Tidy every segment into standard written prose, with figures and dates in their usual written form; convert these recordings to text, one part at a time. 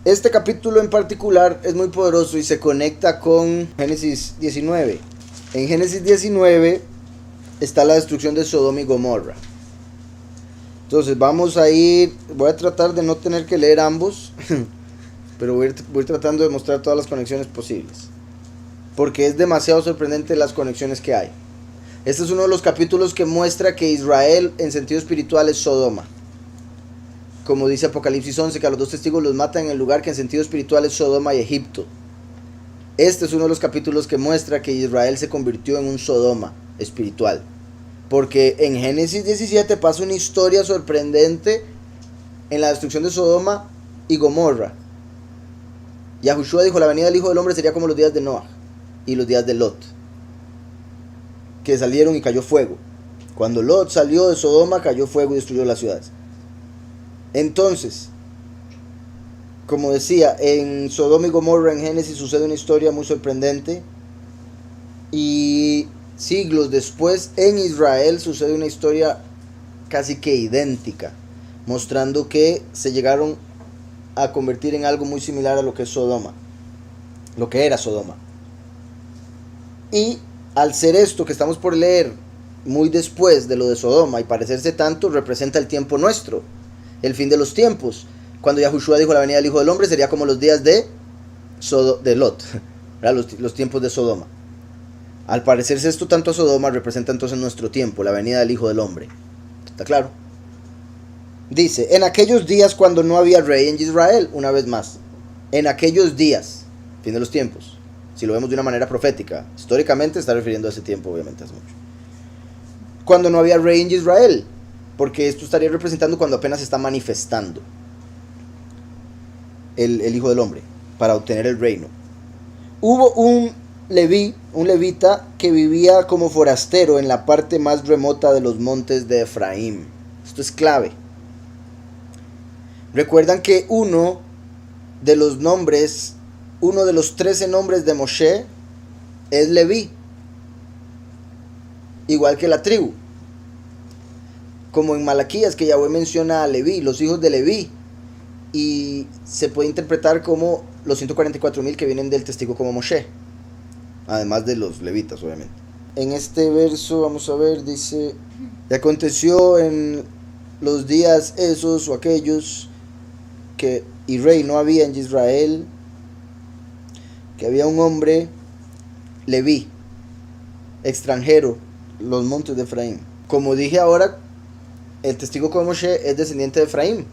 Este capítulo en particular es muy poderoso y se conecta con Génesis 19. En Génesis 19 está la destrucción de Sodoma y Gomorra. Entonces vamos a ir, voy a tratar de no tener que leer ambos, pero voy a ir tratando de mostrar todas las conexiones posibles, porque es demasiado sorprendente las conexiones que hay. Este es uno de los capítulos que muestra que Israel en sentido espiritual es Sodoma. Como dice Apocalipsis 11, que a los dos testigos los matan en el lugar que en sentido espiritual es Sodoma y Egipto. Este es uno de los capítulos que muestra que Israel se convirtió en un Sodoma espiritual. Porque en Génesis 17 pasa una historia sorprendente en la destrucción de Sodoma y Gomorra. Yahushua dijo, la venida del Hijo del Hombre sería como los días de Noah y los días de Lot, que salieron y cayó fuego. Cuando Lot salió de Sodoma, cayó fuego y destruyó las ciudades. Entonces, como decía, en Sodoma y Gomorra en Génesis sucede una historia muy sorprendente, y siglos después en Israel sucede una historia casi que idéntica, mostrando que se llegaron a convertir en algo muy similar a lo que es Sodoma, lo que era Sodoma. Y al ser esto que estamos por leer muy después de lo de Sodoma y parecerse tanto, representa el tiempo nuestro, el fin de los tiempos. Cuando Yahushua dijo la venida del Hijo del Hombre sería como los días de Lot, los tiempos de Sodoma. Al parecerse esto tanto a Sodoma, representa entonces nuestro tiempo, la venida del Hijo del Hombre. ¿Está claro? Dice, en aquellos días cuando no había rey en Israel, una vez más, en aquellos días, fin de los tiempos. Si lo vemos de una manera profética, históricamente está refiriendo a ese tiempo, obviamente hace mucho. Cuando no había rey en Israel, porque esto estaría representando cuando apenas se está manifestando el Hijo del Hombre para obtener el reino. Hubo un levita que vivía como forastero en la parte más remota de los montes de Efraín. Esto es clave. Recuerdan que uno de los 13 nombres de Moshe es Leví, igual que la tribu. Como en Malaquías, que Yahweh menciona a Leví, los hijos de Leví, y se puede interpretar como los 144,000 que vienen del testigo como Moshe, además de los levitas, obviamente. En este verso, vamos a ver, dice, y aconteció en los días esos o aquellos que y rey no había en Israel, que había un hombre Leví, extranjero, los montes de Efraín. Como dije ahora, el testigo como Moshe es descendiente de Efraín.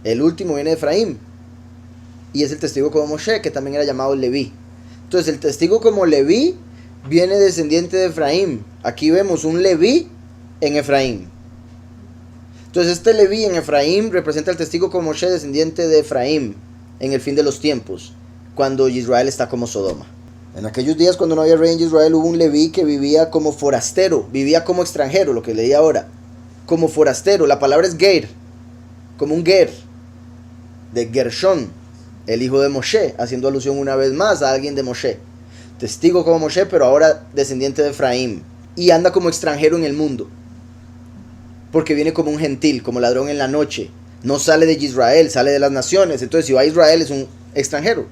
El último viene de Efraín, y es el testigo como Moshe, que también era llamado Leví. Entonces el testigo como Leví viene descendiente de Efraín. Aquí vemos un Leví en Efraín. Entonces este Leví en Efraín representa al testigo como Moshe, descendiente de Efraín, en el fin de los tiempos, cuando Israel está como Sodoma. En aquellos días cuando no había rey en Israel, hubo un Leví que vivía como forastero, vivía como extranjero, lo que leí ahora, como forastero. La palabra es ger, como un ger, de Gershon, el hijo de Moshe, haciendo alusión una vez más a alguien de Moshe. Testigo como Moshe, pero ahora descendiente de Efraín, y anda como extranjero en el mundo, porque viene como un gentil, como ladrón en la noche. No sale de Israel, sale de las naciones. Entonces si va a Israel es un extranjero.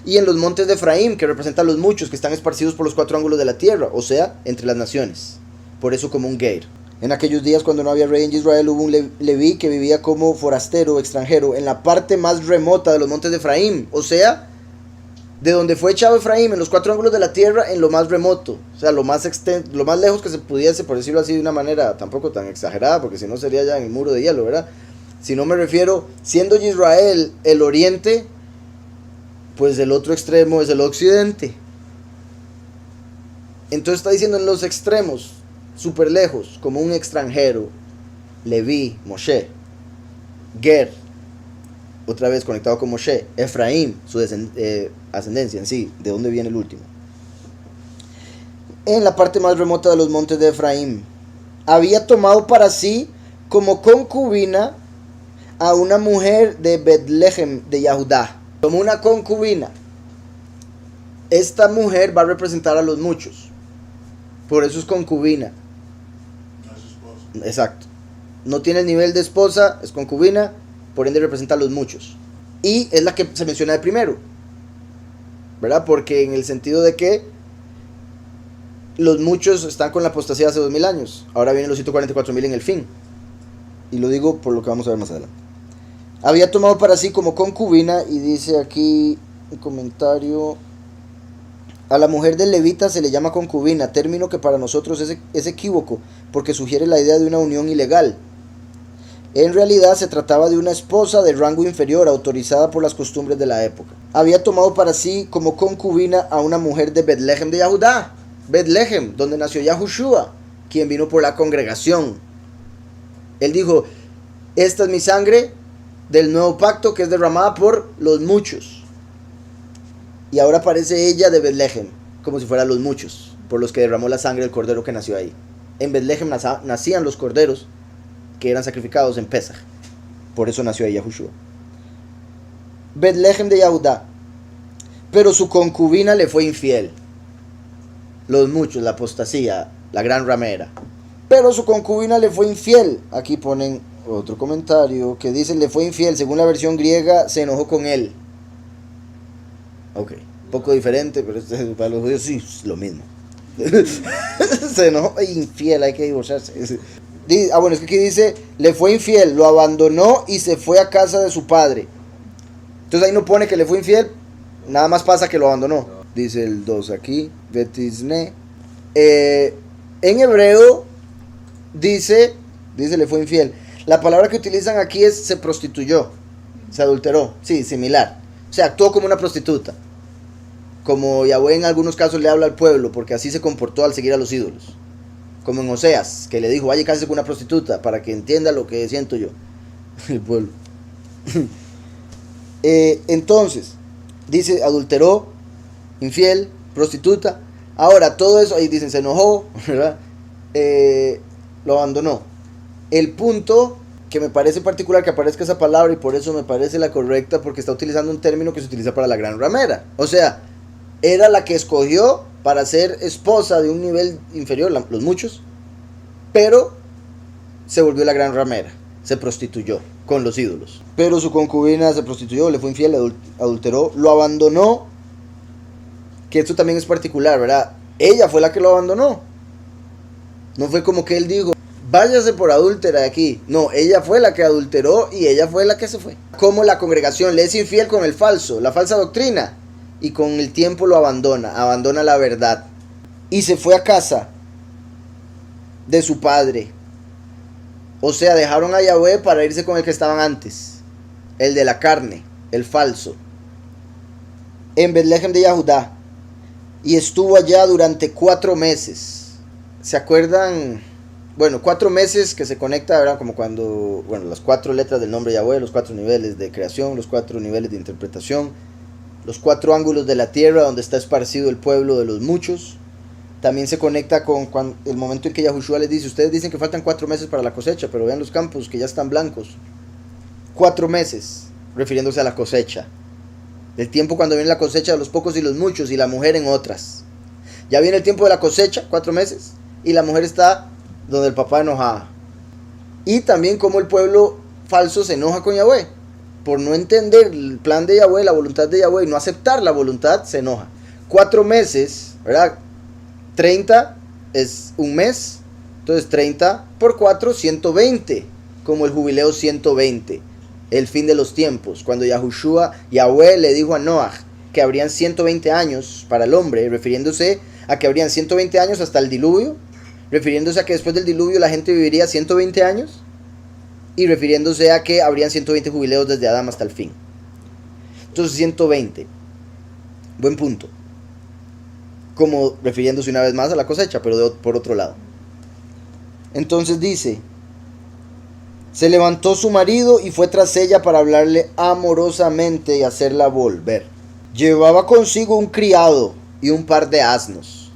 Y en los montes de Efraín, que representan los muchos que están esparcidos por los 4 ángulos de la tierra, o sea, entre las naciones. Por eso como un ger. En aquellos días cuando no había rey en Israel, hubo un Leví que vivía como forastero, extranjero, en la parte más remota de los montes de Efraín, o sea, de donde fue echado Efraín, en los 4 ángulos de la tierra, en lo más remoto, o sea, lo más lejos que se pudiese, por decirlo así de una manera tampoco tan exagerada, porque si no sería ya en el muro de hielo, ¿verdad? Si no, me refiero, siendo Israel el oriente, pues el otro extremo es el occidente. Entonces está diciendo en los extremos, súper lejos, como un extranjero, Leví, Moshe, Ger, otra vez conectado con Moshe, Efraín, su ascendencia en sí, de dónde viene el último. En la parte más remota de los montes de Efraín, había tomado para sí como concubina a una mujer de Betlehem de Yahudá. Como una concubina. Esta mujer va a representar a los muchos, por eso es concubina. Exacto. No tiene el nivel de esposa, es concubina, por ende representa a los muchos. y es la que se menciona de primero, ¿verdad? Porque en el sentido de que los muchos están con la apostasía hace 2000 años, ahora vienen los 144.000 en el fin, y lo digo por lo que vamos a ver más adelante. Había tomado para sí como concubina, y dice aquí un comentario, a la mujer del levita se le llama concubina, término que para nosotros es equívoco, porque sugiere la idea de una unión ilegal. En realidad se trataba de una esposa de rango inferior, autorizada por las costumbres de la época. Había tomado para sí como concubina a una mujer de Betlehem de Yahudá, Betlehem, donde nació Yahushua, quien vino por la congregación. Él dijo, esta es mi sangre del nuevo pacto que es derramada por los muchos. Y ahora aparece ella de Betlehem, como si fueran los muchos, por los que derramó la sangre del cordero que nació ahí. En Betlehem nacían los corderos que eran sacrificados en Pesach. Por eso nació ahí Yahushua. Betlehem de Yahudá. Pero su concubina le fue infiel. Los muchos, la apostasía, la gran ramera. Pero su concubina le fue infiel. Aquí ponen otro comentario que dice, le fue infiel. Según la versión griega, se enojó con él. Ok, poco diferente, pero para los judíos sí es lo mismo. Se enojó, infiel, hay que divorciarse. Bueno, es que aquí dice, le fue infiel, lo abandonó y se fue a casa de su padre. Entonces ahí no pone que le fue infiel, nada más pasa que lo abandonó. Dice el 2 aquí, Betisne. En hebreo dice le fue infiel. La palabra que utilizan aquí es se prostituyó, se adulteró, sí, similar. O sea, actuó como una prostituta. Como Yahweh en algunos casos le habla al pueblo, porque así se comportó al seguir a los ídolos. Como en Oseas, que le dijo, vaya y cásese con una prostituta, para que entienda lo que siento yo. El pueblo. Entonces, dice, adulteró, infiel, prostituta. Ahora, todo eso, ahí dicen, se enojó, ¿verdad? Lo abandonó. El punto que me parece particular que aparezca esa palabra, y por eso me parece la correcta, porque está utilizando un término que se utiliza para la gran ramera. O sea, era la que escogió para ser esposa de un nivel inferior, los muchos, pero se volvió la gran ramera, se prostituyó con los ídolos. Pero su concubina se prostituyó, le fue infiel, adulteró, lo abandonó, que esto también es particular, ¿verdad? Ella fue la que lo abandonó. No fue como que él dijo, váyase por adúltera de aquí. No, ella fue la que adulteró y ella fue la que se fue. Como la congregación le es infiel con el falso, la falsa doctrina, y con el tiempo lo abandona la verdad. Y se fue a casa de su padre. O sea, dejaron a Yahweh para irse con el que estaban antes, el de la carne, el falso, en Betlehem de Yahudá. Y estuvo allá durante 4 meses. ¿Se acuerdan? Bueno, 4 meses que se conecta, ¿verdad? Como cuando, bueno, las 4 letras del nombre de Yahweh, los 4 niveles de creación, los 4 niveles de interpretación, los 4 ángulos de la tierra donde está esparcido el pueblo de los muchos. También se conecta con el momento en que Yahushua les dice, ustedes dicen que faltan 4 meses para la cosecha, pero vean los campos que ya están blancos. 4 meses, refiriéndose a la cosecha. El tiempo cuando viene la cosecha de los pocos y los muchos, y la mujer en otras. Ya viene el tiempo de la cosecha, 4 meses, y la mujer está donde el papá enojaba. Y también como el pueblo falso se enoja con Yahweh. Por no entender el plan de Yahweh, la voluntad de Yahweh, y no aceptar la voluntad, se enoja. 4 meses, ¿verdad? 30 es un mes. Entonces 30 por 4, 120. Como el jubileo 120. El fin de los tiempos. Cuando Yahweh le dijo a Noah que habrían 120 años para el hombre, refiriéndose a que habrían 120 años hasta el diluvio, refiriéndose a que después del diluvio la gente viviría 120 años, y refiriéndose a que habrían 120 jubileos desde Adán hasta el fin. Entonces 120. Buen punto. Como refiriéndose una vez más a la cosecha, pero por otro lado. Entonces dice, se levantó su marido y fue tras ella para hablarle amorosamente y hacerla volver. Llevaba consigo un criado y un par de asnos.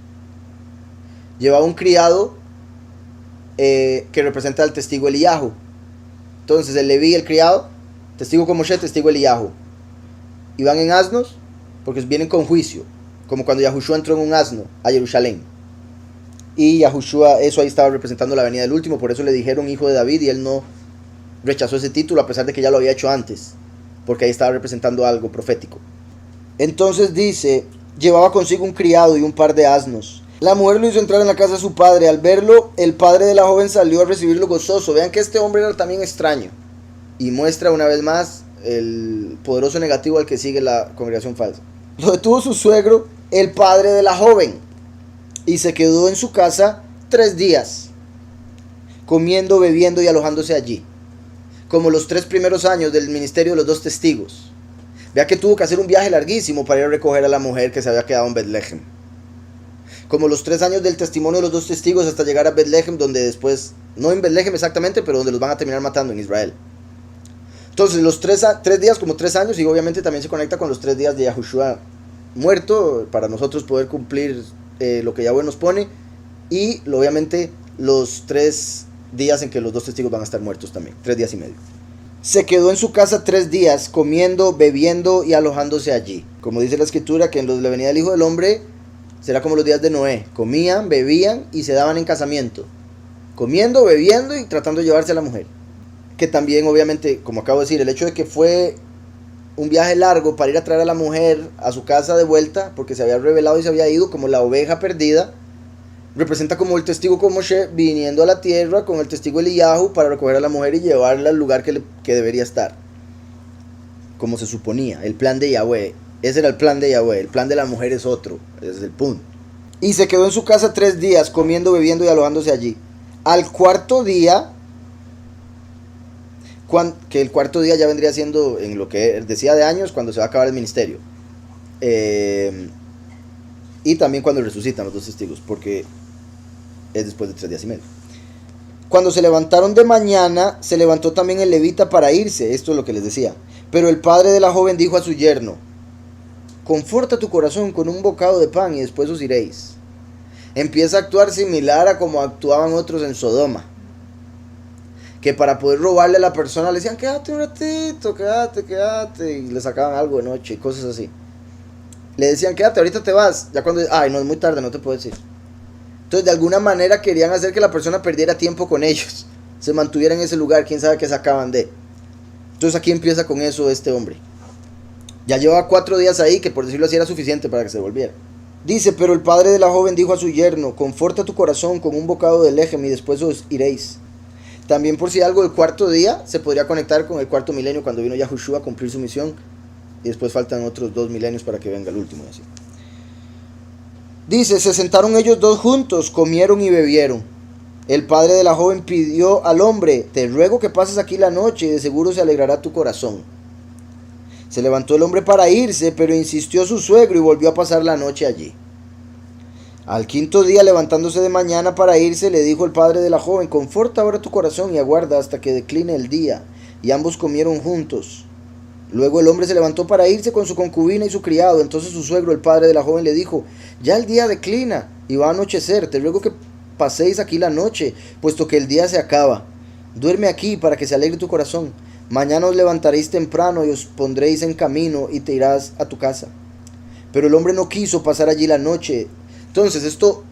Llevaba un criado que representa al testigo Eliyahu. Entonces el Leví, el criado, testigo con Moshe, testigo Eliyahu. Y van en asnos porque vienen con juicio, como cuando Yahushua entró en un asno a Jerusalén. Y Yahushua, eso ahí estaba representando la venida del último, por eso le dijeron hijo de David, y él no rechazó ese título a pesar de que ya lo había hecho antes. porque ahí estaba representando algo profético. Entonces dice, llevaba consigo un criado y un par de asnos. La mujer lo hizo entrar en la casa de su padre. Al verlo, el padre de la joven salió a recibirlo gozoso. Vean que este hombre era también extraño. Y muestra una vez más el poderoso negativo al que sigue la congregación falsa. Lo detuvo su suegro, el padre de la joven, y se quedó en su casa 3 días, comiendo, bebiendo y alojándose allí, como los 3 primeros años del ministerio de los 2 testigos. Vea que tuvo que hacer un viaje larguísimo para ir a recoger a la mujer que se había quedado en Betlehem. Como los 3 años del testimonio de los 2 testigos hasta llegar a Betlehem, donde después, no en Betlehem exactamente, pero donde los van a terminar matando en Israel. Entonces los 3 días como 3 años, y obviamente también se conecta con los 3 días de Yahushua muerto, para nosotros poder cumplir lo que Yahweh nos pone, y obviamente los 3 días en que los 2 testigos van a estar muertos también, 3 días y medio. Se quedó en su casa 3 días, comiendo, bebiendo y alojándose allí. Como dice la escritura, que en los de la venida del Hijo del Hombre será como los días de Noé. Comían, bebían y se daban en casamiento. Comiendo, bebiendo y tratando de llevarse a la mujer. Que también, obviamente, como acabo de decir, el hecho de que fue un viaje largo para ir a traer a la mujer a su casa de vuelta, porque se había revelado y se había ido como la oveja perdida, representa como el testigo como Moshe viniendo a la tierra con el testigo Eliyahu para recoger a la mujer y llevarla al lugar que debería estar, como se suponía, el plan de Yahweh. Ese era el plan de Yahweh, el plan de la mujer es otro, ese es el punto. Y se quedó en su casa 3 días, comiendo, bebiendo y alojándose allí. Al 4.º día, que el 4.º día ya vendría siendo en lo que decía de años, cuando se va a acabar el ministerio, y también cuando resucitan los 2 testigos, porque es después de 3 días y medio. Cuando se levantaron de mañana, se levantó también el levita para irse. Esto es lo que les decía. Pero el padre de la joven dijo a su yerno: conforta tu corazón con un bocado de pan y después os iréis. Empieza a actuar similar a como actuaban otros en Sodoma, que para poder robarle a la persona le decían: quédate un ratito, quédate, y le sacaban algo de noche y cosas así. Le decían: quédate, ahorita te vas. Ya cuando, ay, no, es muy tarde, no te puedo decir. Entonces de alguna manera querían hacer que la persona perdiera tiempo con ellos, se mantuviera en ese lugar, quién sabe qué sacaban de. Entonces aquí empieza con eso este hombre. Ya llevaba 4 días ahí, que por decirlo así era suficiente para que se volviera. Dice: pero el padre de la joven dijo a su yerno: conforta tu corazón con un bocado de lejem y después os iréis. También, por si algo, el 4.º día se podría conectar con el 4.º milenio, cuando vino Yahushua a cumplir su misión, y después faltan otros 2 milenios para que venga el último. Así. Dice: se sentaron ellos 2 juntos, comieron y bebieron. El padre de la joven pidió al hombre: te ruego que pases aquí la noche y de seguro se alegrará tu corazón. Se levantó el hombre para irse, pero insistió su suegro y volvió a pasar la noche allí. Al 5.º día, levantándose de mañana para irse, le dijo el padre de la joven: conforta ahora tu corazón y aguarda hasta que decline el día. Y ambos comieron juntos. Luego el hombre se levantó para irse con su concubina y su criado. Entonces su suegro, el padre de la joven, le dijo: ya el día declina y va a anochecer, te ruego que paséis aquí la noche, puesto que el día se acaba. Duerme aquí para que se alegre tu corazón. Mañana os levantaréis temprano y os pondréis en camino y te irás a tu casa. Pero el hombre no quiso pasar allí la noche. Entonces esto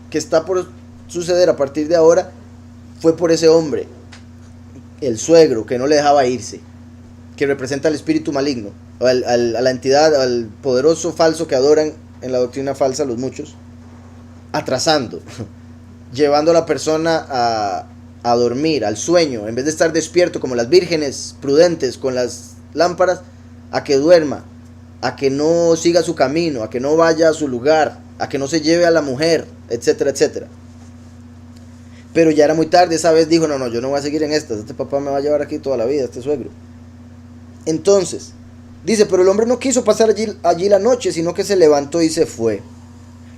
que está por suceder a partir de ahora fue por ese hombre, el suegro, que no le dejaba irse, que representa al espíritu maligno, a la entidad, al poderoso falso que adoran en la doctrina falsa los muchos, atrasando, llevando a la persona a dormir, al sueño, en vez de estar despierto como las vírgenes prudentes con las lámparas, a que duerma, a que no siga su camino, a que no vaya a su lugar, a que no se lleve a la mujer, etcétera, etcétera. Pero ya era muy tarde, esa vez dijo: no, yo no voy a seguir en estas, este papá me va a llevar aquí toda la vida, este suegro. Entonces, dice: pero el hombre no quiso pasar allí la noche, sino que se levantó y se fue,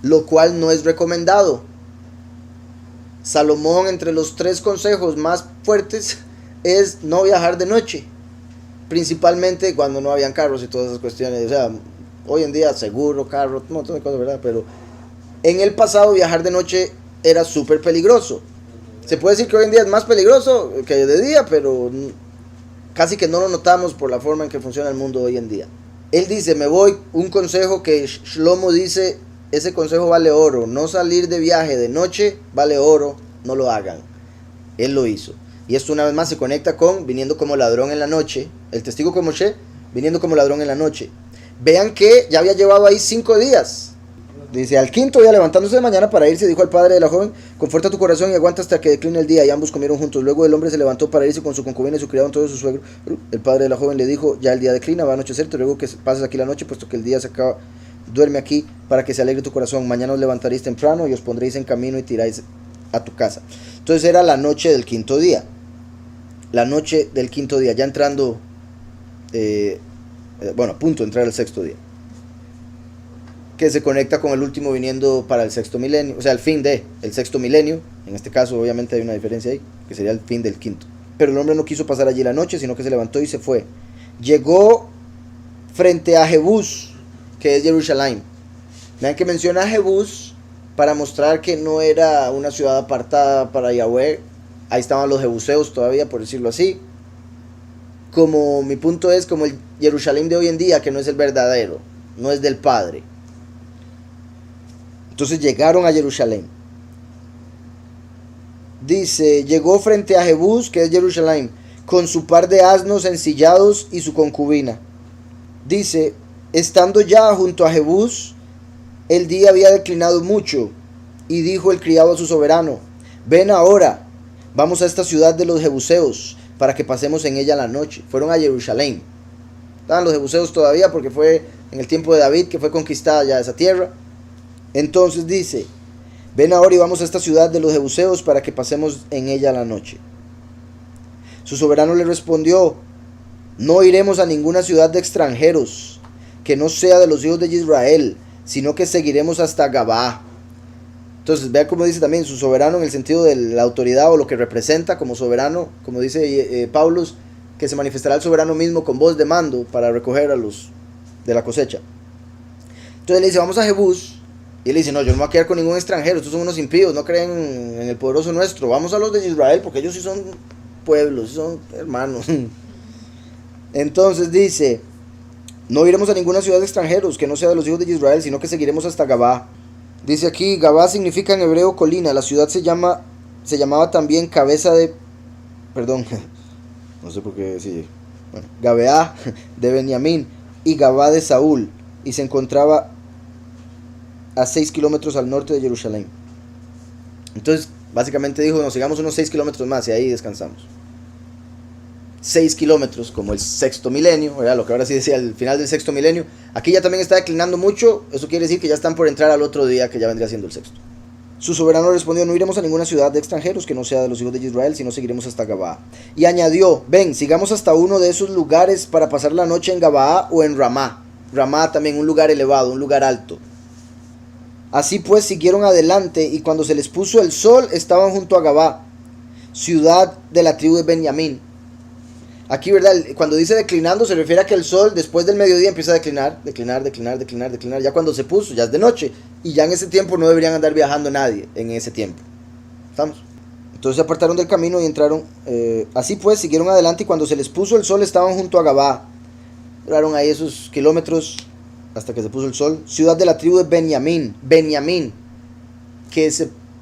lo cual no es recomendado. Salomón, entre los 3 consejos más fuertes, es no viajar de noche, principalmente cuando no habían carros y todas esas cuestiones. O sea, hoy en día seguro, carro, un montón de cosas, ¿verdad? Pero en el pasado viajar de noche era súper peligroso. Se puede decir que hoy en día es más peligroso que de día, pero casi que no lo notamos por la forma en que funciona el mundo hoy en día. Él dice: me voy, un consejo que Shlomo dice, ese consejo vale oro. No salir de viaje de noche vale oro, no lo hagan. Él lo hizo. Y esto una vez más se conecta con viniendo como ladrón en la noche. El testigo como Moshe, viniendo como ladrón en la noche. Vean que ya había llevado ahí 5 días. Dice, al quinto día levantándose de mañana para irse, dijo al padre de la joven, conforta tu corazón y aguanta hasta que decline el día. Y ambos comieron juntos. Luego el hombre se levantó para irse con su concubina y su criado, todo su suegro. El padre de la joven le dijo, ya el día declina, va a anochecer, te ruego que pases aquí la noche, puesto que el día se acaba. Duerme aquí para que se alegre tu corazón. Mañana os levantaréis temprano y os pondréis en camino y tiráis a tu casa. Entonces era la noche del quinto día. La noche del quinto día, ya entrando, a punto de entrar el sexto día. Que se conecta con el último viniendo para el sexto milenio, o sea, el fin del sexto milenio. En este caso, obviamente, hay una diferencia ahí, que sería el fin del quinto. Pero el hombre no quiso pasar allí la noche, sino que se levantó y se fue. Llegó frente a Jebús, que es Jerusalén. Vean que menciona a Jebús para mostrar que no era una ciudad apartada para Yahweh. Ahí estaban los jebuseos todavía, por decirlo así. Como mi punto es como el Jerusalén de hoy en día, que no es el verdadero, no es del Padre. Entonces llegaron a Jerusalén. Dice, llegó frente a Jebús, que es Jerusalén, con su par de asnos ensillados y su concubina. Dice, estando ya junto a Jebús, el día había declinado mucho, y dijo el criado a su soberano, ven ahora, vamos a esta ciudad de los jebuseos, para que pasemos en ella la noche. Fueron a Jerusalén. Estaban los jebuseos todavía, porque fue en el tiempo de David que fue conquistada ya esa tierra. Entonces dice, ven ahora y vamos a esta ciudad de los jebuseos para que pasemos en ella la noche. Su soberano le respondió, no iremos a ninguna ciudad de extranjeros, que no sea de los hijos de Israel, sino que seguiremos hasta Gabá. Entonces vea cómo dice también su soberano en el sentido de la autoridad o lo que representa como soberano, como dice Paulus, que se manifestará el soberano mismo con voz de mando para recoger a los de la cosecha. Entonces le dice, vamos a Jebús. Y él dice, no, yo no me voy a quedar con ningún extranjero, estos son unos impíos, no creen en el poderoso nuestro. Vamos a los de Israel, porque ellos sí son pueblos, son hermanos. Entonces dice, no iremos a ninguna ciudad de extranjeros, que no sea de los hijos de Israel, sino que seguiremos hasta Gabá. Dice aquí, Gabá significa en hebreo colina, la ciudad se llamaba también cabeza de, no sé por qué, sí, bueno, Gabeá de Benjamín y Gabá de Saúl, y se encontraba a 6 kilómetros al norte de Jerusalén. Entonces, básicamente dijo, nos sigamos unos 6 kilómetros más y ahí descansamos. 6 kilómetros, como el sexto milenio, ¿verdad? Lo que ahora sí decía, el final del sexto milenio. Aquí ya también está declinando mucho, eso quiere decir que ya están por entrar al otro día, que ya vendría siendo el sexto. Su soberano respondió, no iremos a ninguna ciudad de extranjeros que no sea de los hijos de Israel, sino seguiremos hasta Gabá. Y añadió, ven, sigamos hasta uno de esos lugares para pasar la noche en Gabá o en Ramá. Ramá también, un lugar elevado, un lugar alto. Así pues siguieron adelante, y cuando se les puso el sol estaban junto a Gabá, ciudad de la tribu de Benjamín. Aquí, ¿verdad? Cuando dice declinando se refiere a que el sol después del mediodía empieza a declinar. Ya cuando se puso, ya es de noche, y ya en ese tiempo no deberían andar viajando nadie en ese tiempo. ¿Estamos? Entonces se apartaron del camino y entraron. Así pues siguieron adelante, y cuando se les puso el sol estaban junto a Gabá. Duraron ahí esos kilómetros hasta que se puso el sol. Ciudad de la tribu de Benjamín. Benjamín,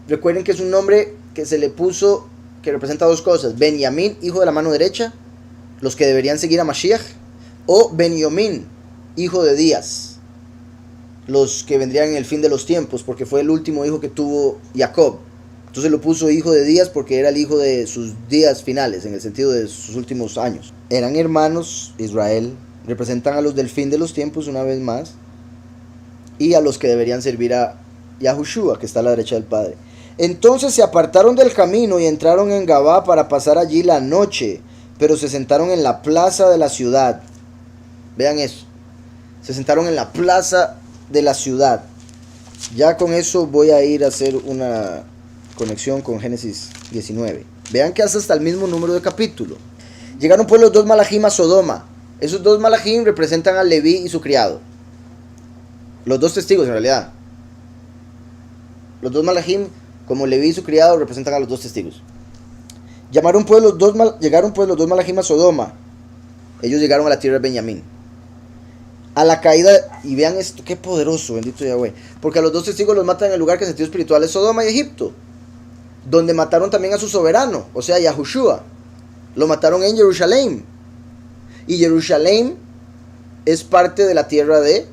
recuerden que es un nombre que se le puso, que representa dos cosas. Benjamín, hijo de la mano derecha, los que deberían seguir a Mashiach. O Benjamín, hijo de Días, los que vendrían en el fin de los tiempos, porque fue el último hijo que tuvo Jacob. Entonces lo puso hijo de Días porque era el hijo de sus días finales, en el sentido de sus últimos años. Eran hermanos, Israel, representan a los del fin de los tiempos una vez más, y a los que deberían servir a Yahushua, que está a la derecha del Padre. Entonces se apartaron del camino y entraron en Gabá para pasar allí la noche, pero se sentaron en la plaza de la ciudad. Vean eso, se sentaron en la plaza de la ciudad. Ya con eso voy a ir a hacer una conexión con Génesis 19. Vean que hace hasta el mismo número de capítulo. Llegaron pues los dos malajim a Sodoma. Esos dos malajim representan a Leví y su criado. Los dos testigos en realidad. Los dos malajim, como Leví y su criado, representan a los dos testigos. Llegaron pues los dos malajim a Sodoma. Ellos llegaron a la tierra de Benjamín. A la caída, y vean esto, qué poderoso, bendito Yahweh. Porque a los dos testigos los matan en el lugar que en sentido espiritual es Sodoma y Egipto, donde mataron también a su soberano, o sea, Yahushua. lo mataron en Jerusalén. Y Jerusalén es parte de la tierra de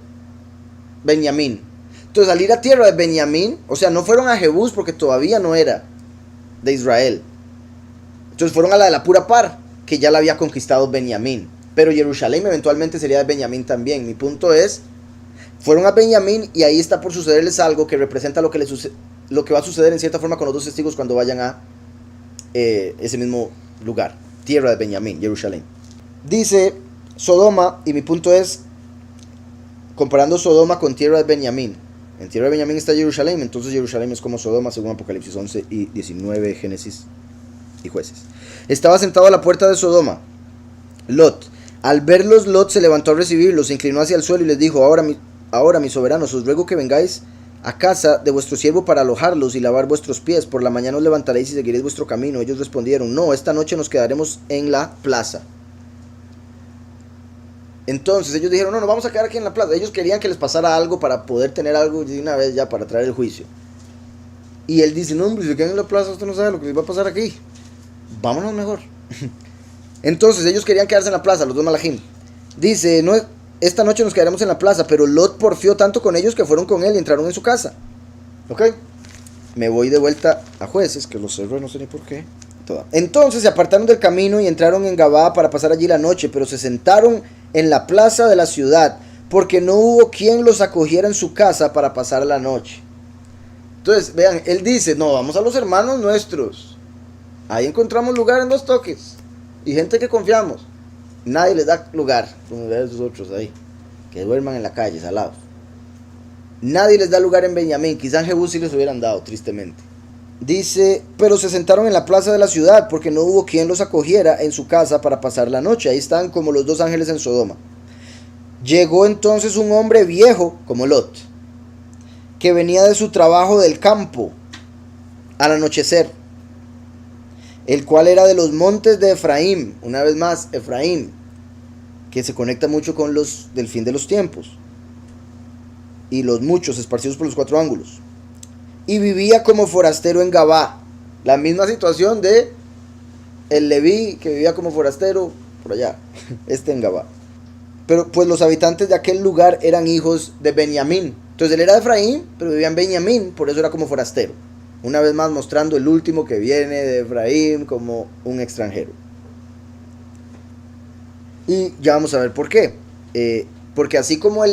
Benjamín. Entonces, al ir a tierra de Benjamín, o sea, no fueron a Jebús porque todavía no era de Israel. Entonces fueron a la de la pura par, que ya la había conquistado Benjamín. Pero Jerusalén eventualmente sería de Benjamín también. Mi punto es, fueron a Benjamín y ahí está por sucederles algo que representa lo que va a suceder en cierta forma con los dos testigos cuando vayan a ese mismo lugar, tierra de Benjamín, Jerusalén. Dice Sodoma, y mi punto es, comparando Sodoma con tierra de Benjamín. En tierra de Benjamín está Jerusalén, entonces Jerusalén es como Sodoma según Apocalipsis 11 y 19, Génesis y Jueces. Estaba sentado a la puerta de Sodoma Lot. Al verlos, Lot se levantó a recibirlos, se inclinó hacia el suelo y les dijo: ahora mis soberanos, os ruego que vengáis a casa de vuestro siervo para alojarlos y lavar vuestros pies. Por la mañana os levantaréis y seguiréis vuestro camino. Ellos respondieron: no, esta noche nos quedaremos en la plaza. Entonces ellos dijeron: no, nos vamos a quedar aquí en la plaza. Ellos querían que les pasara algo para poder tener algo de una vez ya para traer el juicio. Y él dice: no, hombre, si se quedan en la plaza, usted no sabe lo que les va a pasar aquí. Vámonos mejor. Entonces ellos querían quedarse en la plaza, los dos malajim. Dice: no, esta noche nos quedaremos en la plaza. Pero Lot porfió tanto con ellos que fueron con él y entraron en su casa. ¿Ok? Me voy de vuelta a Jueces, que los cerró, no sé ni por qué. Entonces se apartaron del camino y entraron en Gabá para pasar allí la noche, pero se sentaron en la plaza de la ciudad, porque no hubo quien los acogiera en su casa para pasar la noche. Entonces, vean, él dice: no, vamos a los hermanos nuestros. Ahí encontramos lugar en 2 toques. Y gente que confiamos. Nadie les da lugar, como de esos otros ahí, que duerman en la calle, salados. Nadie les da lugar en Benjamín. Quizás en Jebús sí les hubieran dado, tristemente. Dice: pero se sentaron en la plaza de la ciudad, porque no hubo quien los acogiera en su casa para pasar la noche. Ahí están como los 2 ángeles en Sodoma. Llegó entonces un hombre viejo, como Lot, que venía de su trabajo del campo al anochecer, el cual era de los montes de Efraín. Una vez más, Efraín, que se conecta mucho con los del fin de los tiempos, y los muchos esparcidos por los 4 ángulos. Y vivía como forastero en Gabá. La misma situación de el Leví, que vivía como forastero por allá, en Gabá. Pero pues los habitantes de aquel lugar eran hijos de Benjamín. Entonces él era de Efraín, pero vivía en Benjamín, por eso era como forastero. Una vez más mostrando el último que viene de Efraín como un extranjero. Y ya vamos a ver por qué. Porque así como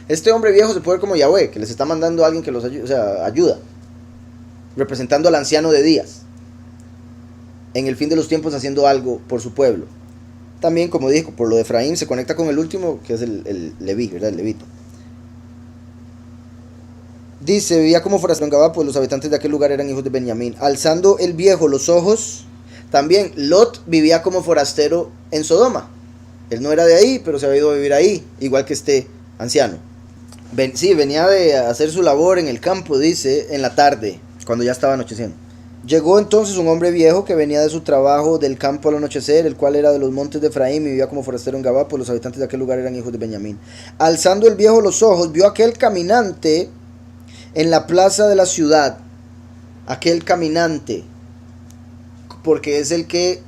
este hombre viejo se puede ver como Yahweh, que les está mandando a alguien que los ayuda, o sea, ayuda, representando al anciano de días, en el fin de los tiempos haciendo algo por su pueblo. También, como dijo, por lo de Efraín se conecta con el último, que es el Leví, ¿verdad? El levito. Dice: vivía como forastero en Gabá, pues los habitantes de aquel lugar eran hijos de Benjamín. Alzando el viejo los ojos, también Lot vivía como forastero en Sodoma. Él no era de ahí, pero se había ido a vivir ahí, igual que este anciano. Sí, venía de hacer su labor en el campo, dice, en la tarde, cuando ya estaba anocheciendo. Llegó entonces un hombre viejo que venía de su trabajo del campo al anochecer, el cual era de los montes de Efraín y vivía como forastero en Gabá, pues los habitantes de aquel lugar eran hijos de Benjamín. Alzando el viejo los ojos, vio aquel caminante en la plaza de la ciudad. Aquel caminante, porque es el que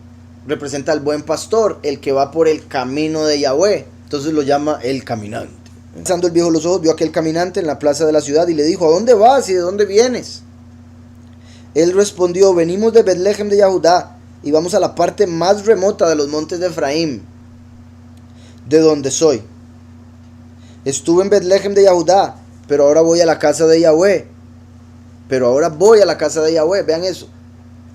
representa al buen pastor, el que va por el camino de Yahweh. Entonces lo llama el caminante. Alzando el viejo los ojos, vio aquel caminante en la plaza de la ciudad y le dijo: ¿a dónde vas y de dónde vienes? Él respondió: venimos de Betlehem de Yahudá y vamos a la parte más remota de los montes de Efraín, de donde soy. Estuve en Betlehem de Yahudá, pero ahora voy a la casa de Yahweh. Vean eso.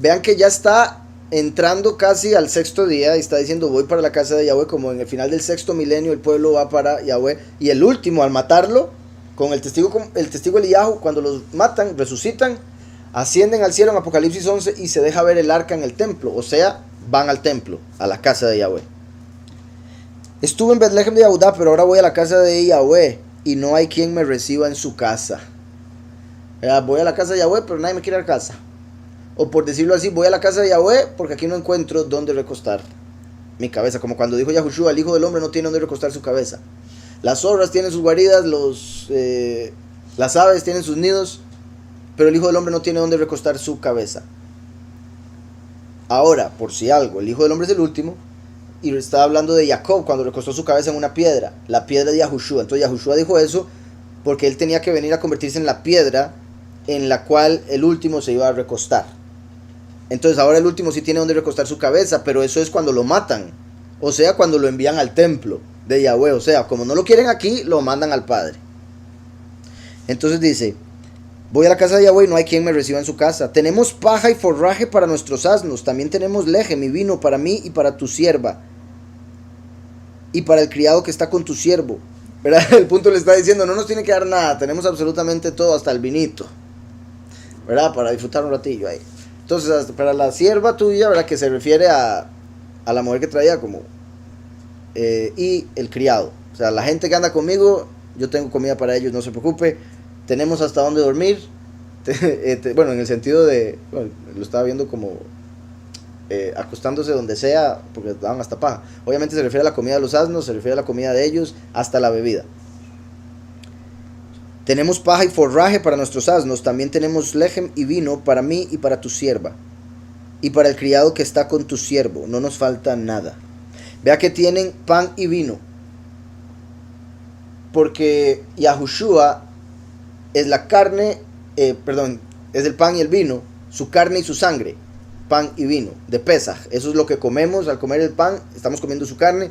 Vean que ya está entrando casi al 6º día y está diciendo: voy para la casa de Yahweh, como en el final del 6º milenio el pueblo va para Yahweh. Y el último, al matarlo, con el testigo Eliyahu, cuando los matan, resucitan, ascienden al cielo en Apocalipsis 11 y se deja ver el arca en el templo. O sea, van al templo, a la casa de Yahweh. Estuve en Betlehem de Yahudá, pero ahora voy a la casa de Yahweh y no hay quien me reciba en su casa. Voy a la casa de Yahweh, pero nadie me quiere a la casa. O por decirlo así, voy a la casa de Yahweh porque aquí no encuentro dónde recostar mi cabeza. Como cuando dijo Yahushua: el Hijo del Hombre no tiene dónde recostar su cabeza. Las zorras tienen sus guaridas, las aves tienen sus nidos, pero el Hijo del Hombre no tiene dónde recostar su cabeza. Ahora, por si algo, el Hijo del Hombre es el último, y está hablando de Jacob cuando recostó su cabeza en una piedra, la piedra de Yahushua. Entonces Yahushua dijo eso porque él tenía que venir a convertirse en la piedra en la cual el último se iba a recostar. Entonces ahora el último sí tiene donde recostar su cabeza, pero eso es cuando lo matan, o sea, cuando lo envían al templo de Yahweh, o sea, como no lo quieren aquí, lo mandan al Padre. Entonces dice: voy a la casa de Yahweh y no hay quien me reciba en su casa. Tenemos paja y forraje para nuestros asnos, también tenemos lejem y vino para mí y para tu sierva, y para el criado que está con tu siervo. ¿Verdad? El punto le está diciendo: no nos tiene que dar nada, tenemos absolutamente todo, hasta el vinito, ¿verdad? Para disfrutar un ratillo ahí. Entonces, para la sierva tuya, ¿verdad? Que se refiere a la mujer que traía como... y el criado. O sea, la gente que anda conmigo, yo tengo comida para ellos, no se preocupe. Tenemos hasta dónde dormir. Bueno, en el sentido de... Bueno, lo estaba viendo como... acostándose donde sea, porque daban hasta paja. Obviamente se refiere a la comida de los asnos, se refiere a la comida de ellos, hasta la bebida. Tenemos paja y forraje para nuestros asnos, también tenemos lejem y vino para mí y para tu sierva, y para el criado que está con tu siervo, no nos falta nada. Vea que tienen pan y vino, porque Yahushua es la carne, es el pan y el vino, su carne y su sangre, pan y vino, de Pesaj. Eso es lo que comemos. Al comer el pan, estamos comiendo su carne,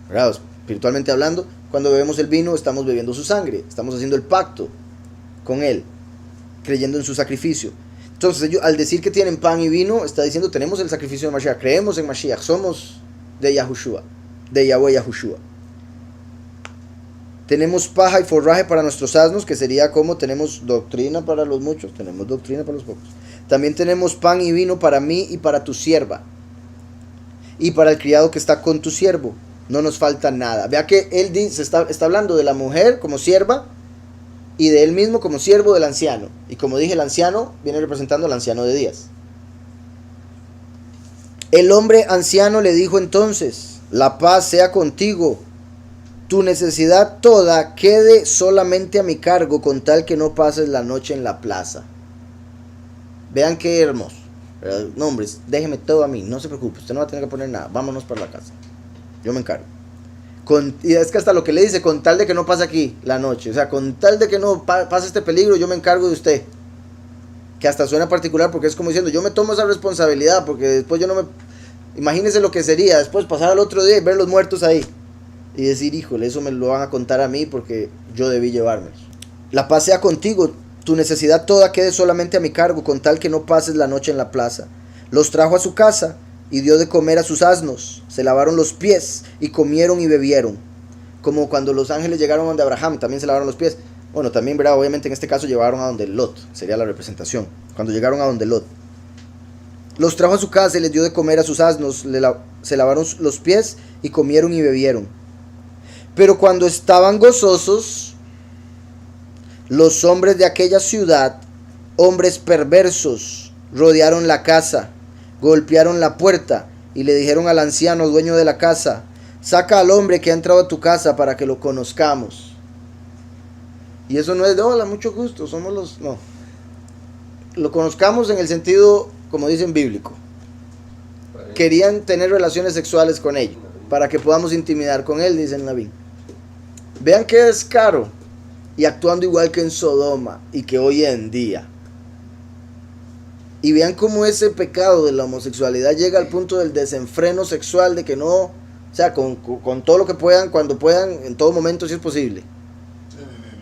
¿verdad? Espiritualmente hablando. Cuando bebemos el vino, estamos bebiendo su sangre, estamos haciendo el pacto con él, creyendo en su sacrificio. Entonces ellos, al decir que tienen pan y vino, está diciendo: tenemos el sacrificio de Mashiach, creemos en Mashiach, somos de Yahushua, de Yahweh Yahushua. Tenemos paja y forraje para nuestros asnos, que sería como tenemos doctrina para los muchos, tenemos doctrina para los pocos. También tenemos pan y vino para mí y para tu sierva, y para el criado que está con tu siervo. No nos falta nada. Vea que él dice, está hablando de la mujer como sierva y de él mismo como siervo del anciano. Y como dije, el anciano viene representando al anciano de días. El hombre anciano le dijo entonces: la paz sea contigo. Tu necesidad toda quede solamente a mi cargo, con tal que no pases la noche en la plaza. Vean qué hermoso. No, hombre, déjeme todo a mí, no se preocupe, usted no va a tener que poner nada, vámonos para la casa. Yo me encargo. Y es que hasta lo que le dice: con tal de que no pase aquí la noche, o sea, con tal de que no pase este peligro, yo me encargo de usted. Que hasta suena particular, porque es como diciendo: yo me tomo esa responsabilidad, porque después yo no me... Imagínense lo que sería después pasar al otro día y ver los muertos ahí y decir: híjole, eso me lo van a contar a mí porque yo debí llevármelos. La paz sea contigo, tu necesidad toda quede solamente a mi cargo, con tal que no pases la noche en la plaza. Los trajo a su casa y dio de comer a sus asnos, se lavaron los pies y comieron y bebieron. Como cuando los ángeles llegaron donde Abraham, también se lavaron los pies. Bueno, también, ¿verdad? Obviamente en este caso llevaron a donde Lot, sería la representación. Cuando llegaron a donde Lot, los trajo a su casa y les dio de comer a sus asnos, se lavaron los pies y comieron y bebieron. Pero cuando estaban gozosos, los hombres de aquella ciudad, hombres perversos, rodearon la casa, golpearon la puerta y le dijeron al anciano dueño de la casa: saca al hombre que ha entrado a tu casa para que lo conozcamos. Y eso no es de hola, mucho gusto, somos los... No. Lo conozcamos en el sentido, como dicen, bíblico. Querían tener relaciones sexuales con ellos, para que podamos intimidar con él, dicen Naví. Vean qué descaro. Y actuando igual que en Sodoma y que hoy en día. Y vean cómo ese pecado de la homosexualidad llega al punto del desenfreno sexual, de que no, o sea, con todo lo que puedan, cuando puedan, en todo momento, si es posible.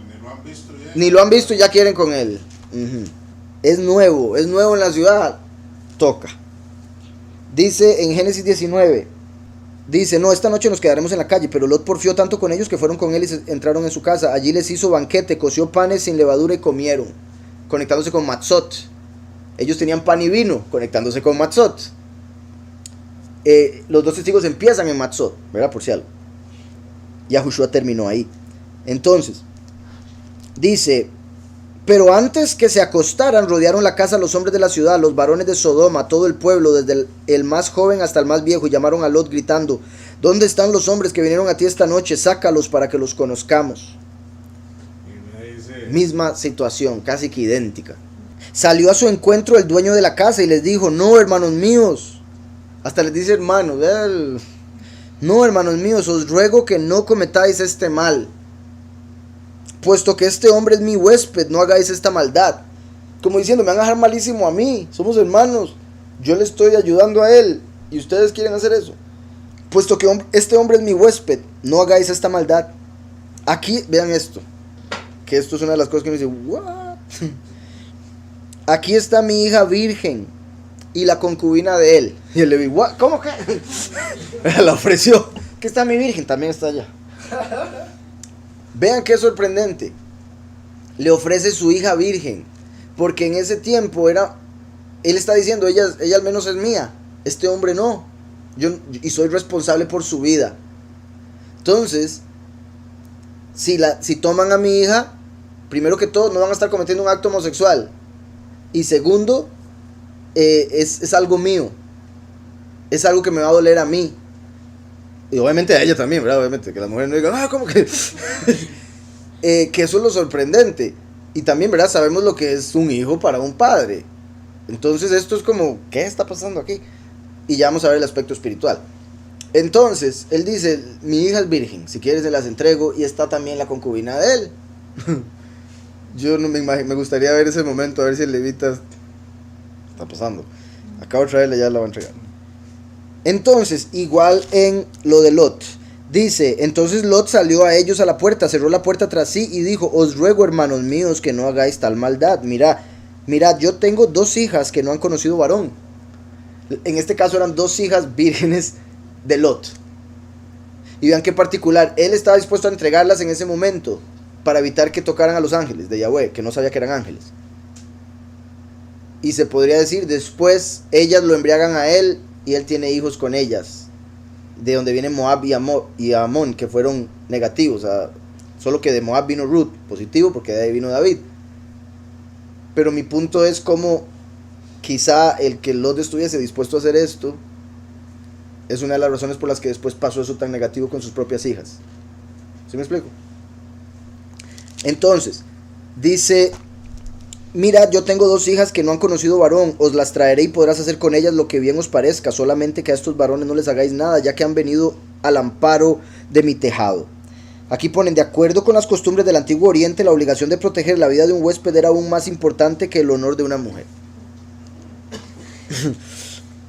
Ni lo han visto ya. Ni lo han visto y ya quieren con él. Es nuevo en la ciudad, toca. Dice en Génesis 19, dice: no, esta noche nos quedaremos en la calle. Pero Lot porfió tanto con ellos que fueron con él y entraron en su casa. Allí les hizo banquete, coció panes sin levadura y comieron, conectándose con Matzot. Ellos tenían pan y vino, conectándose con Matzot. Los dos testigos empiezan en Matzot, ¿verdad? Por si algo. Yahushua terminó ahí. Entonces, dice: pero antes que se acostaran, rodearon la casa los hombres de la ciudad, los varones de Sodoma, todo el pueblo, desde el más joven hasta el más viejo, y llamaron a Lot gritando: ¿dónde están los hombres que vinieron a ti esta noche? Sácalos para que los conozcamos. Misma situación, casi que idéntica. Salió a su encuentro el dueño de la casa y les dijo: no, hermanos míos, Hasta les dice hermanos, no, hermanos míos, os ruego que no cometáis este mal, puesto que este hombre es mi huésped, no hagáis esta maldad. Como diciendo, me van a dejar malísimo a mí, somos hermanos, yo le estoy ayudando a él, y ustedes quieren hacer eso. Puesto que este hombre es mi huésped, no hagáis esta maldad. Aquí, vean esto, que esto es una de las cosas que me dice, ¿what? Aquí está mi hija virgen y la concubina de él. Y él le dijo, ¿what? ¿Cómo que? La ofreció. Aquí está mi virgen, también está allá. Vean qué sorprendente. Le ofrece su hija virgen, porque en ese tiempo él está diciendo, ella al menos es mía, este hombre no. Y soy responsable por su vida. Entonces, si toman a mi hija, primero que todo, no van a estar cometiendo un acto homosexual. Y segundo, es algo mío. Es algo que me va a doler a mí. Y obviamente a ella también, ¿verdad? Obviamente, que la mujer no diga, ¿cómo que? Que eso es lo sorprendente. Y también, ¿verdad? Sabemos lo que es un hijo para un padre. Entonces esto es como, ¿qué está pasando aquí? Y ya vamos a ver el aspecto espiritual. Entonces, él dice, mi hija es virgen, si quieres se las entrego, y está también la concubina de él. Yo no me gustaría ver ese momento, a ver si el levita está pasando. Acabo de traerle, ya la va a entregar. Entonces, igual en lo de Lot. Dice, entonces Lot salió a ellos a la puerta, cerró la puerta tras sí y dijo, os ruego, hermanos míos, que no hagáis tal maldad. Mirad, yo tengo 2 hijas que no han conocido varón. En este caso eran 2 hijas vírgenes de Lot. Y vean qué particular, él estaba dispuesto a entregarlas en ese momento para evitar que tocaran a los ángeles de Yahweh, que no sabía que eran ángeles. Y se podría decir, después ellas lo embriagan a él y él tiene hijos con ellas, de donde vienen Moab y Amón, que fueron negativos. Solo que de Moab vino Ruth, positivo, porque de ahí vino David. Pero mi punto es como quizá el que Lot estuviese dispuesto a hacer esto es una de las razones por las que después pasó eso tan negativo con sus propias hijas. ¿Sí me explico? Entonces, dice, mirad, yo tengo 2 hijas que no han conocido varón, os las traeré y podrás hacer con ellas lo que bien os parezca, solamente que a estos varones no les hagáis nada, ya que han venido al amparo de mi tejado. Aquí ponen, de acuerdo con las costumbres del Antiguo Oriente, la obligación de proteger la vida de un huésped era aún más importante que el honor de una mujer.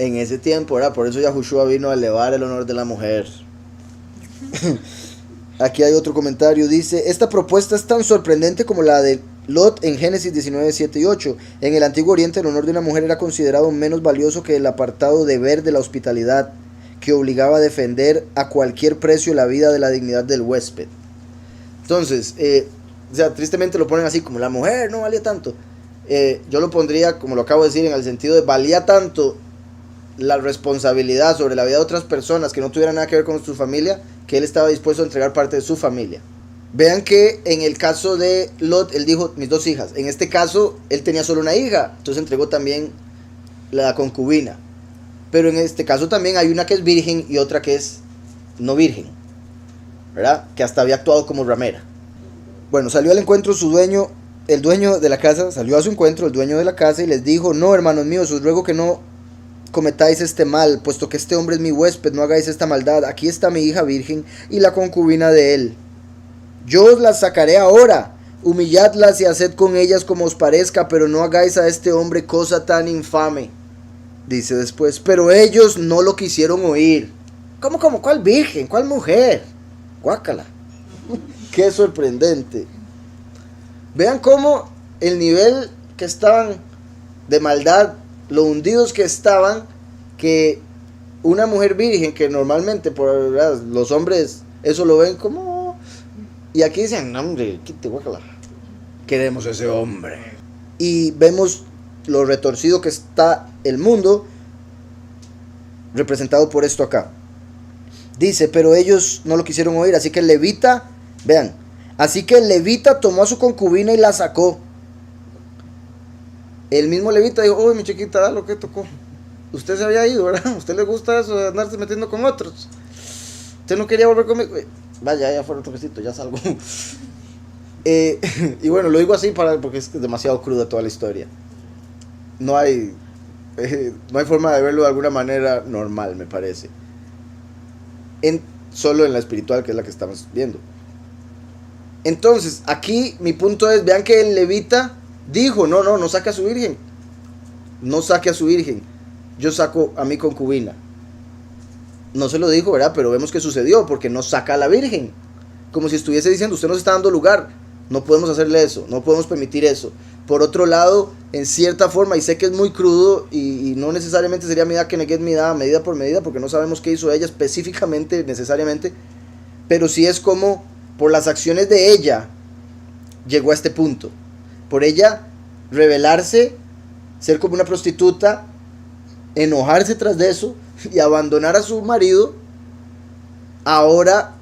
En ese tiempo, ¿verdad? Por eso Yahushua vino a elevar el honor de la mujer. Aquí hay otro comentario, dice, esta propuesta es tan sorprendente como la de Lot en Génesis 19, 7 y 8. En el Antiguo Oriente el honor de una mujer era considerado menos valioso que el apartado deber de la hospitalidad, que obligaba a defender a cualquier precio la vida de la dignidad del huésped. Entonces, tristemente lo ponen así, como la mujer no valía tanto. Yo lo pondría, como lo acabo de decir, en el sentido de valía tanto la responsabilidad sobre la vida de otras personas que no tuvieran nada que ver con su familia, que él estaba dispuesto a entregar parte de su familia. Vean que en el caso de Lot, él dijo, mis 2 hijas. En este caso, él tenía solo una hija, entonces entregó también la concubina. Pero en este caso también hay una que es virgen y otra que es no virgen, ¿verdad? Que hasta había actuado como ramera. Bueno, salió al encuentro su dueño, el dueño de la casa, salió a su encuentro el dueño de la casa y les dijo, no, hermanos míos, os ruego que no cometáis este mal, puesto que este hombre es mi huésped, no hagáis esta maldad. Aquí está mi hija virgen y la concubina de él. Yo os las sacaré ahora, humilladlas y haced con ellas como os parezca, pero no hagáis a este hombre cosa tan infame. Dice después, pero ellos no lo quisieron oír. ¿Cómo? ¿Cuál virgen? ¿Cuál mujer? Guácala. Qué sorprendente. Vean cómo el nivel que estaban de maldad, lo hundidos que estaban, que una mujer virgen, que normalmente por ¿verdad? Los hombres eso lo ven como, y aquí dicen, no, hombre, quite guácala, queremos ese hombre. Y vemos lo retorcido que está el mundo representado por esto acá. Dice, pero ellos no lo quisieron oír, así que el levita, vean, así que el levita tomó a su concubina y la sacó. El mismo levita dijo, uy, mi chiquita, da lo que tocó. Usted se había ido, ¿verdad? ¿A usted le gusta eso de andarse metiendo con otros? ¿Usted no quería volver conmigo? Vaya, ya fuera otro besito, ya salgo. Y bueno, lo digo así porque es demasiado cruda toda la historia. No hay No hay forma de verlo de alguna manera normal, me parece. Solo en la espiritual, que es la que estamos viendo. Entonces, aquí mi punto es, vean que el levita dijo, no saque a su virgen. No saque a su virgen. Yo saco a mi concubina. No se lo dijo, ¿verdad? Pero vemos que sucedió, porque no saca a la virgen. Como si estuviese diciendo, usted nos está dando lugar. No podemos hacerle eso, no podemos permitir eso. Por otro lado, en cierta forma, y sé que es muy crudo, y no necesariamente sería midá keneged midá, medida por medida, porque no sabemos qué hizo ella específicamente, necesariamente, pero sí es como, por las acciones de ella, llegó a este punto. Por ella rebelarse, ser como una prostituta, enojarse tras de eso, y abandonar a su marido, ahora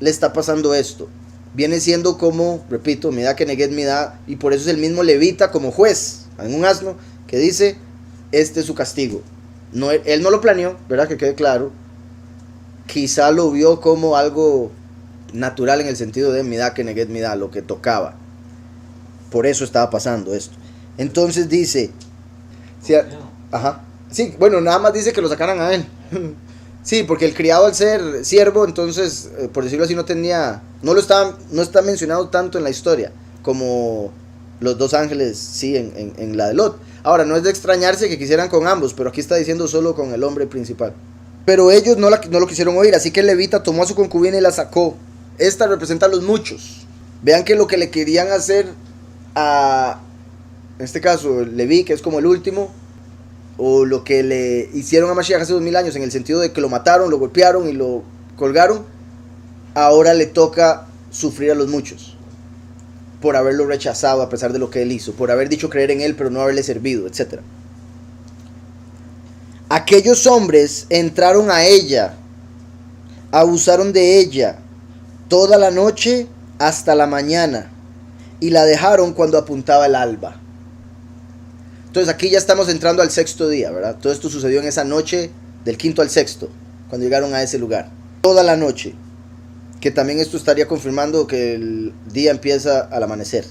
le está pasando esto. Viene siendo como, repito, midá keneged midá, y por eso es el mismo levita como juez en un asno que dice, este es su castigo. No, él no lo planeó, ¿verdad? Que quede claro. Quizá lo vio como algo natural en el sentido de midá keneged midá, lo que tocaba. Por eso estaba pasando esto. Entonces dice, sí, bueno, nada más dice que lo sacaran a él. Sí, porque el criado, al ser siervo, entonces, por decirlo así, no está mencionado tanto en la historia como los dos ángeles, sí, en la de Lot. Ahora, no es de extrañarse que quisieran con ambos, pero aquí está diciendo solo con el hombre principal. Pero ellos no lo quisieron oír, así que el levita tomó a su concubina y la sacó. Esta representa a los muchos. Vean que lo que le querían hacer en este caso, Leví, que es como el último, o lo que le hicieron a Mashiach hace 2000 años, en el sentido de que lo mataron, lo golpearon y lo colgaron, ahora le toca sufrir a los muchos, por haberlo rechazado a pesar de lo que él hizo, por haber dicho creer en él pero no haberle servido, etc. Aquellos hombres entraron a ella, abusaron de ella toda la noche hasta la mañana, y la dejaron cuando apuntaba el alba. Entonces aquí ya estamos entrando al sexto día, ¿verdad? Todo esto sucedió en esa noche del quinto al sexto, cuando llegaron a ese lugar. Toda la noche, que también esto estaría confirmando que el día empieza al amanecer.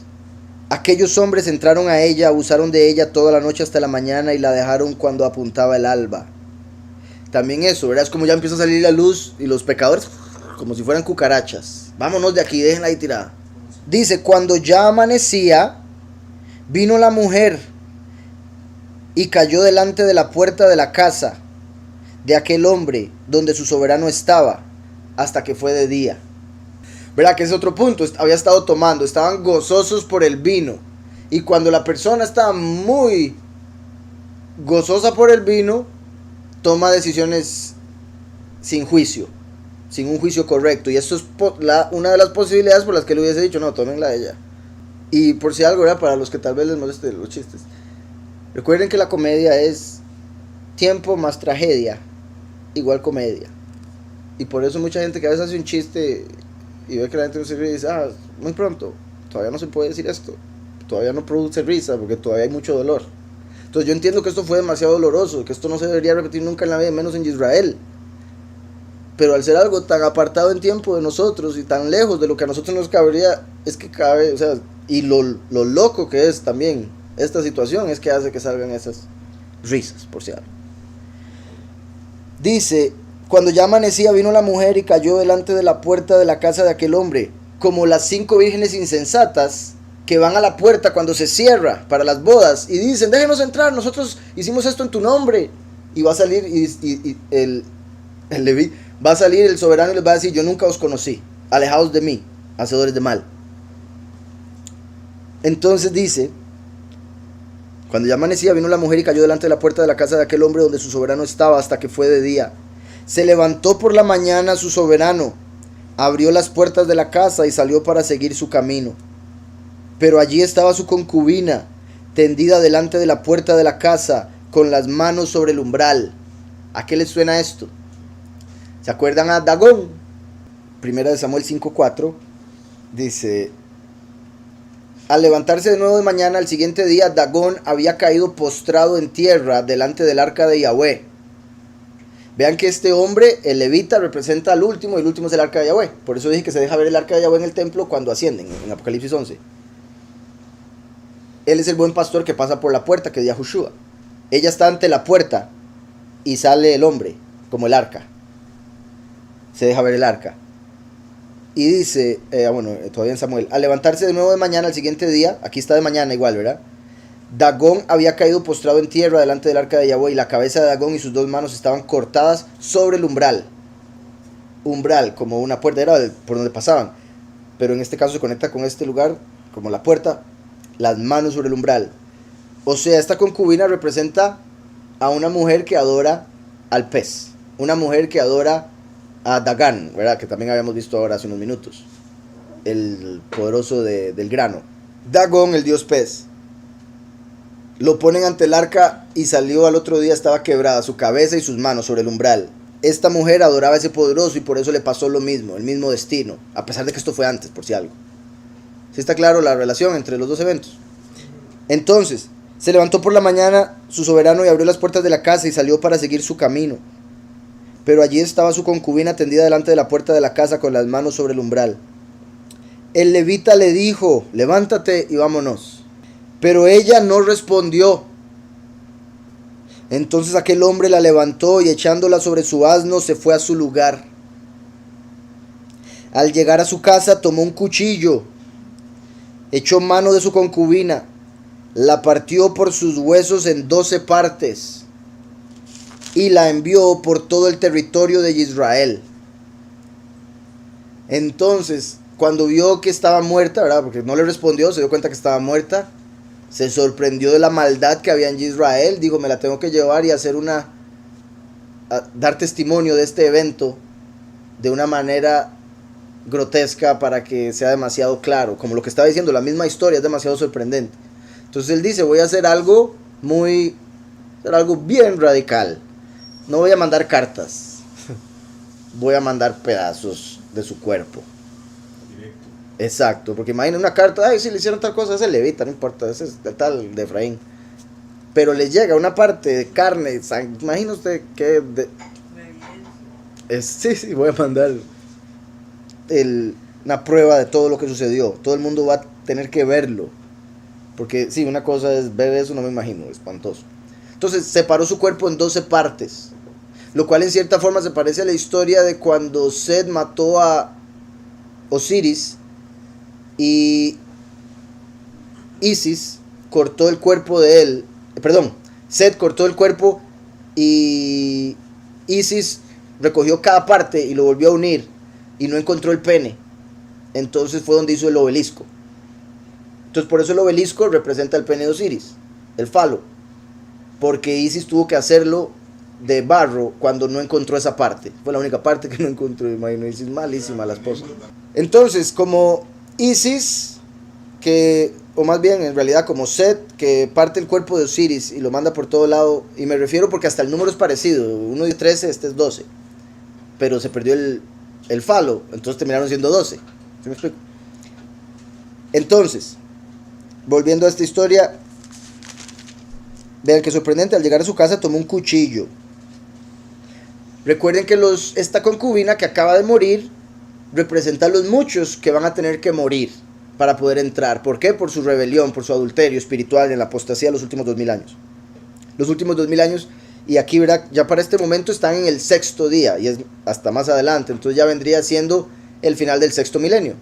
Aquellos hombres entraron a ella, abusaron de ella toda la noche hasta la mañana y la dejaron cuando apuntaba el alba. También eso, ¿verdad? Es como ya empieza a salir la luz y los pecadores, como si fueran cucarachas. Vámonos de aquí, déjenla ahí tirada. Dice, cuando ya amanecía, vino la mujer y cayó delante de la puerta de la casa de aquel hombre donde su soberano estaba, hasta que fue de día. ¿Verdad? Que es otro punto. Había estado tomando, estaban gozosos por el vino. Y cuando la persona está muy gozosa por el vino, toma decisiones sin juicio, sin un juicio correcto. Y esto es una de las posibilidades por las que le hubiese dicho, no, tómenla a ella. Y por si algo, ¿verdad? Para los que tal vez les moleste los chistes. Recuerden que la comedia es tiempo más tragedia, igual comedia. Y por eso mucha gente que a veces hace un chiste y ve que la gente no se ríe y dice, muy pronto, todavía no se puede decir esto, todavía no produce risa porque todavía hay mucho dolor. Entonces yo entiendo que esto fue demasiado doloroso, que esto no se debería repetir nunca en la vida, menos en Israel. Pero al ser algo tan apartado en tiempo de nosotros y tan lejos de lo que a nosotros nos cabería, es que cabe, o sea, y lo loco que es también esta situación es que hace que salgan esas risas, por si algo. Dice, cuando ya amanecía vino la mujer y cayó delante de la puerta de la casa de aquel hombre, como las 5 vírgenes insensatas que van a la puerta cuando se cierra para las bodas y dicen, déjenos entrar, nosotros hicimos esto en tu nombre. Y va a salir el Leví, va a salir el soberano y les va a decir, yo nunca os conocí, alejaos de mí, hacedores de mal. Entonces dice, cuando ya amanecía vino la mujer y cayó delante de la puerta de la casa de aquel hombre donde su soberano estaba hasta que fue de día. Se levantó por la mañana su soberano, abrió las puertas de la casa y salió para seguir su camino. Pero allí estaba su concubina, tendida delante de la puerta de la casa, con las manos sobre el umbral. ¿A qué les suena esto? ¿Se acuerdan a Dagón? Primera de Samuel 5:4 dice, al levantarse de nuevo de mañana, al siguiente día, Dagón había caído postrado en tierra delante del arca de Yahweh. Vean que este hombre, el levita, representa al último, y el último es el arca de Yahweh. Por eso dije que se deja ver el arca de Yahweh en el templo cuando ascienden, en Apocalipsis 11. Él es el buen pastor que pasa por la puerta, que es Yahushua. ella está ante la puerta y sale el hombre, como el arca. Se deja ver el arca. Y dice, todavía en Samuel, al levantarse de nuevo de mañana, al siguiente día, aquí está de mañana igual, ¿verdad? Dagón había caído postrado en tierra delante del arca de Yahweh, y la cabeza de Dagón y sus 2 manos estaban cortadas sobre el umbral. Umbral, como una puerta, era por donde pasaban. Pero en este caso se conecta con este lugar, como la puerta, las manos sobre el umbral. O sea, esta concubina representa a una mujer que adora al pez. Una mujer que adora a Dagán, ¿verdad? Que también habíamos visto ahora hace unos minutos. El poderoso del grano. Dagón, el dios pez. Lo ponen ante el arca y salió al otro día, estaba quebrada su cabeza y sus manos sobre el umbral. Esta mujer adoraba a ese poderoso y por eso le pasó lo mismo, el mismo destino. A pesar de que esto fue antes, por si algo. ¿Sí está claro la relación entre los dos eventos? Entonces, se levantó por la mañana su soberano y abrió las puertas de la casa y salió para seguir su camino. Pero allí estaba su concubina tendida delante de la puerta de la casa con las manos sobre el umbral. El levita le dijo, levántate y vámonos. Pero ella no respondió. Entonces aquel hombre la levantó y echándola sobre su asno se fue a su lugar. Al llegar a su casa tomó un cuchillo, echó mano de su concubina, la partió por sus huesos en 12 partes y la envió por todo el territorio de Israel. Entonces, cuando vio que estaba muerta, ¿verdad? Porque no le respondió, se dio cuenta que estaba muerta. Se sorprendió de la maldad que había en Israel. Dijo, me la tengo que llevar y hacer dar testimonio de este evento de una manera grotesca para que sea demasiado claro. Como lo que estaba diciendo, la misma historia es demasiado sorprendente. Entonces él dice, voy a hacer algo bien radical. No voy a mandar cartas. Voy a mandar pedazos de su cuerpo. Exacto, porque imagina una carta, ay, si le hicieron tal cosa, ese levita, no importa, ese es de tal, de Efraín. Pero le llega una parte de carne, imagina usted que... sí, voy a mandar una prueba de todo lo que sucedió. Todo el mundo va a tener que verlo. Porque sí, una cosa es ver eso, no me imagino, espantoso. Entonces, separó su cuerpo en 12 partes. Lo cual en cierta forma se parece a la historia de cuando Set mató a Osiris. Y Isis cortó el cuerpo de él. Set cortó el cuerpo y Isis recogió cada parte y lo volvió a unir y no encontró el pene. Entonces fue donde hizo el obelisco. Entonces por eso el obelisco representa el pene de Osiris, el falo. Porque Isis tuvo que hacerlo de barro cuando no encontró esa parte. Fue la única parte que no encontró. Imagino, Isis malísima la esposa. Entonces, como Isis, o más bien en realidad como Set, que parte el cuerpo de Osiris y lo manda por todo lado, y me refiero porque hasta el número es parecido, uno es 13, este es 12, pero se perdió el falo, entonces terminaron siendo 12. ¿Sí me explico? Entonces, volviendo a esta historia, vean que sorprendente, al llegar a su casa tomó un cuchillo. Recuerden que esta concubina que acaba de morir representa a los muchos que van a tener que morir para poder entrar. ¿Por qué? Por su rebelión, por su adulterio espiritual en la apostasía los últimos 2000 años. Los últimos 2000 años, y aquí verá, ya para este momento están en el 6º día, y es hasta más adelante, entonces ya vendría siendo el final del 6º milenio,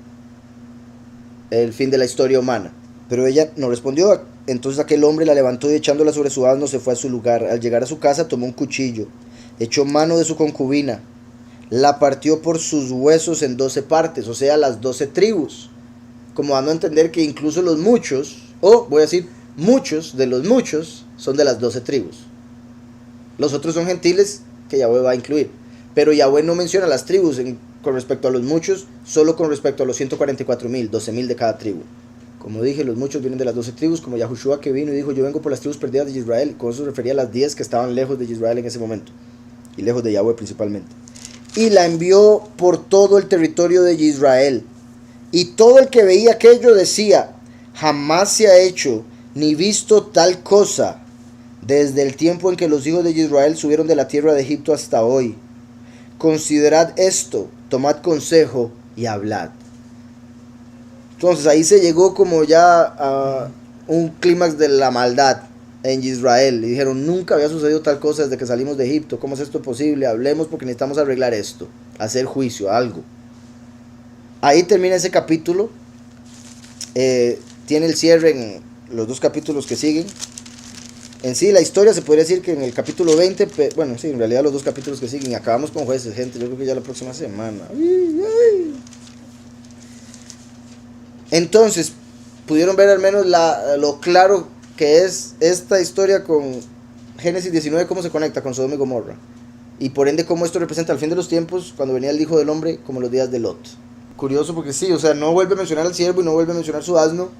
el fin de la historia humana. Pero ella no respondió, entonces aquel hombre la levantó y echándola sobre su asno se fue a su lugar. Al llegar a su casa tomó un cuchillo, echó mano de su concubina, la partió por sus huesos en 12 partes, o sea, las 12 tribus, como dando a entender que incluso los muchos, voy a decir, muchos de los muchos, son de las 12 tribus. Los otros son gentiles que Yahweh va a incluir, pero Yahweh no menciona las tribus con respecto a los muchos, solo con respecto a los 144,000, 12,000 de cada tribu. Como dije, los muchos vienen de las 12 tribus, como Yahushua que vino y dijo, yo vengo por las tribus perdidas de Israel. Con eso se refería a las 10 que estaban lejos de Israel en ese momento, y lejos de Yahweh principalmente. Y la envió por todo el territorio de Israel. Y todo el que veía aquello decía, jamás se ha hecho ni visto tal cosa desde el tiempo en que los hijos de Israel subieron de la tierra de Egipto hasta hoy. Considerad esto, tomad consejo y hablad. Entonces ahí se llegó como ya a un clímax de la maldad en Israel. Y dijeron, nunca había sucedido tal cosa desde que salimos de Egipto. ¿Cómo es esto posible? Hablemos porque necesitamos arreglar esto. Hacer juicio, algo. Ahí termina ese capítulo. Tiene el cierre en los 2 capítulos que siguen. En sí, la historia se podría decir que en el capítulo 20, bueno, sí, en realidad los 2 capítulos que siguen, y acabamos con jueces, gente, yo creo que ya la próxima semana. Entonces, pudieron ver al menos lo claro que es esta historia con Génesis 19, cómo se conecta con Sodoma y Gomorra. Y por ende, cómo esto representa el fin de los tiempos, cuando venía el Hijo del Hombre, como los días de Lot. Curioso porque sí, o sea, no vuelve a mencionar al siervo y no vuelve a mencionar su asno.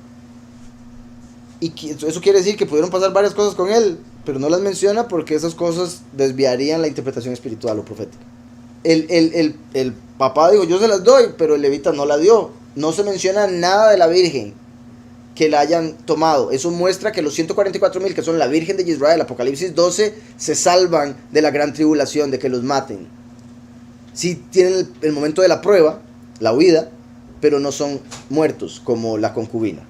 Y eso quiere decir que pudieron pasar varias cosas con él, pero no las menciona porque esas cosas desviarían la interpretación espiritual o profética. El papá dijo, yo se las doy, pero el levita no la dio. No se menciona nada de la virgen que la hayan tomado. Eso muestra que los 144,000 que son la virgen de Israel, Apocalipsis 12, se salvan de la gran tribulación, de que los maten. Sí tienen el momento de la prueba, la huida, pero no son muertos como la concubina.